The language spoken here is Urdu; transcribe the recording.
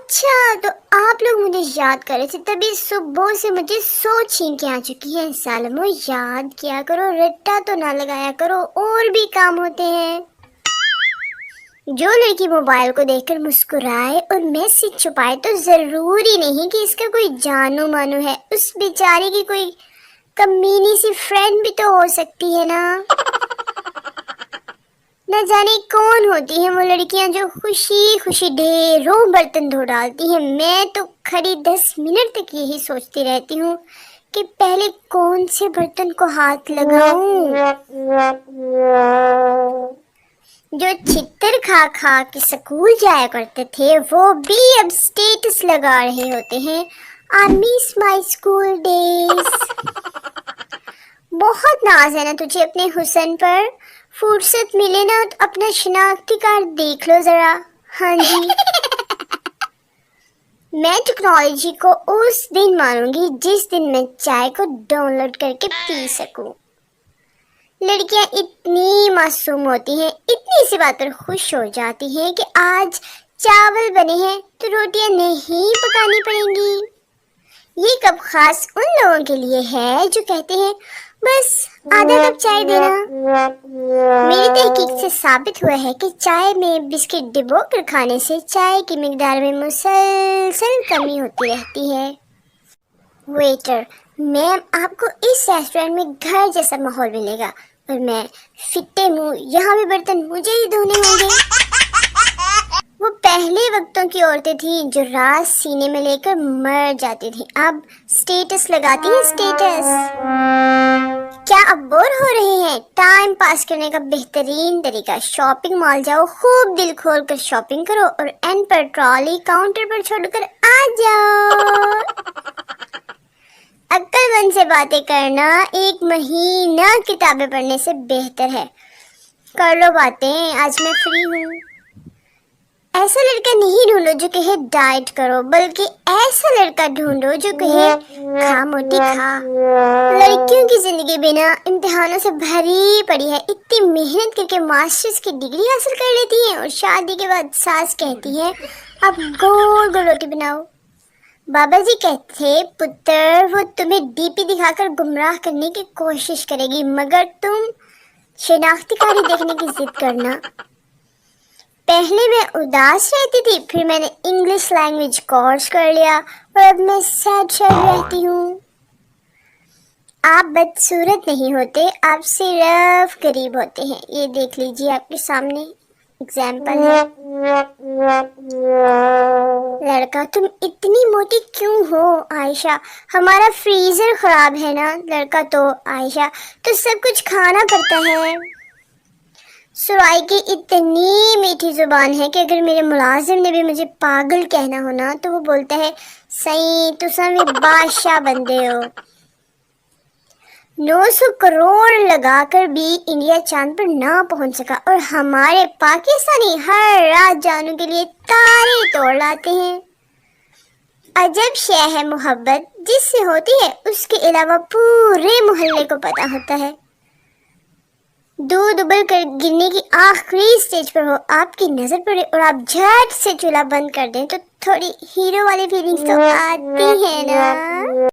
اچھا تو آپ لوگ مجھے یاد کر رہے تھے، تبھی صبح سے مجھے سوچ ہی کے آ چکی ہے۔ سالمو یاد کیا کرو، رٹا تو نہ لگایا کرو، اور بھی کام ہوتے ہیں۔ جو لڑکی موبائل کو دیکھ کر مسکرائے اور میسج چھپائے تو ضروری نہیں کہ اس کا کوئی جانو مانو ہے، اس بیچاری کی کوئی کمینی سی فرینڈ بھی تو ہو سکتی ہے نا۔ نہ جانے کون ہوتی ہیں وہ لڑکیاں جو خوشی خوشی ڈھیروں برتن دھو ڈالتی ہیں۔ میں تو کھڑی 10 منٹ تک یہی سوچتی رہتی ہوں کہ پہلے کون سے برتن کو ہاتھ لگاؤں۔ جو چھتر کھا کھا کے سکول جایا کرتے تھے وہ بھی اب سٹیٹس لگا رہے ہوتے ہیں، I miss my school days۔ بہت ناز ہے نا تجھے اپنے حسن پر، فرصت ملے نا تو اپنا شناختی کارڈ دیکھ لو ذرا۔ ہاں جی میں ٹیکنالوجی کو اس دن مانوں گی جس دن میں چائے کو ڈاؤن لوڈ کر کے پی سکوں۔ لڑکیاں اتنی معصوم ہوتی ہیں، اتنی سی بات پر خوش ہو جاتی ہیں کہ آج چاول بنے ہیں تو روٹیاں نہیں پکانی پڑیں گی۔ یہ کب خاص ان لوگوں کے لیے ہے جو کہتے ہیں بس آدھا کپ چائے دینا۔ میری تحقیق سے ثابت ہوا ہے کہ چائے میں بسکٹ ڈبو کر کھانے سے چائے کی مقدار میں مسلسل کمی ہوتی رہتی ہے۔ ویٹر، میم آپ کو اس ریسٹورینٹ میں گھر جیسا ماحول ملے گا، اور میں فٹے منہ یہاں بھی برتن مجھے ہی دھونے ہوں گے۔ وہ پہلے وقتوں کی عورتیں تھیں جو رات سینے میں لے کر مر جاتی تھیں، اب سٹیٹس لگاتی ہیں۔ سٹیٹس کیا اب بور ہو رہے ہیں؟ ٹائم پاس کرنے کا بہترین طریقہ شاپنگ مال جاؤ، خوب دل کھول کر شاپنگ کرو اور اینڈ پر ٹرالی کاؤنٹر پر چھوڑ کر آ جاؤ۔ عقل مند سے باتیں کرنا 1 مہینہ کتابیں پڑھنے سے بہتر ہے۔ کر لو باتیں، آج میں فری ہوں۔ ایسا لڑکا نہیں ڈھونڈو جو کہے ڈائٹ کرو، بلکہ ایسا لڑکا ڈھونڈو جو کہے کھا موٹی کھا۔ لڑکیوں کی زندگی بنا امتحانوں سے بھری پڑی ہے، اتنی محنت کر کے ماسٹرز کی ڈگری حاصل کر لیتی ہیں اور شادی کے بعد ساس کہتی ہے اب گول گول روٹی بناؤ۔ بابا جی کہتے تھے پتر وہ تمہیں ڈی پی دکھا کر گمراہ کرنے کی کوشش کرے گی، مگر تم شناختی کارڈ دیکھنے کی ضد کرنا۔ پہلے میں اداس رہتی تھی، پھر میں نے انگلش لینگویج کورس کر لیا اور اب میں سیڈ رہتی ہوں۔ آپ بدصورت نہیں ہوتے، آپ صرف غریب ہوتے ہیں۔ یہ دیکھ لیجیے آپ کے سامنے اگزامپل ہے۔ لڑکا تم اتنی موٹی کیوں ہو؟ عائشہ ہمارا فریزر خراب ہے نا۔ لڑکا تو عائشہ تو سب کچھ کھانا پڑتا ہے۔ سرائی کی اتنی میٹھی زبان ہے کہ اگر میرے ملازم نے بھی مجھے پاگل کہنا ہونا تو وہ بولتا ہے سائیں تساں بھی بادشاہ بندے ہو۔ 900 کروڑ لگا کر بھی انڈیا چاند پر نہ پہنچ سکا اور ہمارے پاکستانی ہر رات جانوں کے لیے تارے توڑ لاتے ہیں۔ عجب شے ہے محبت، جس سے ہوتی ہے اس کے علاوہ پورے محلے کو پتہ ہوتا ہے۔ دودھ ابل کر گرنے کی آخری سٹیج پر ہو، آپ کی نظر پڑے اور آپ جھٹ سے چولہا بند کر دیں تو تھوڑی ہیرو والی فیلنگز تو آتی ہے نا۔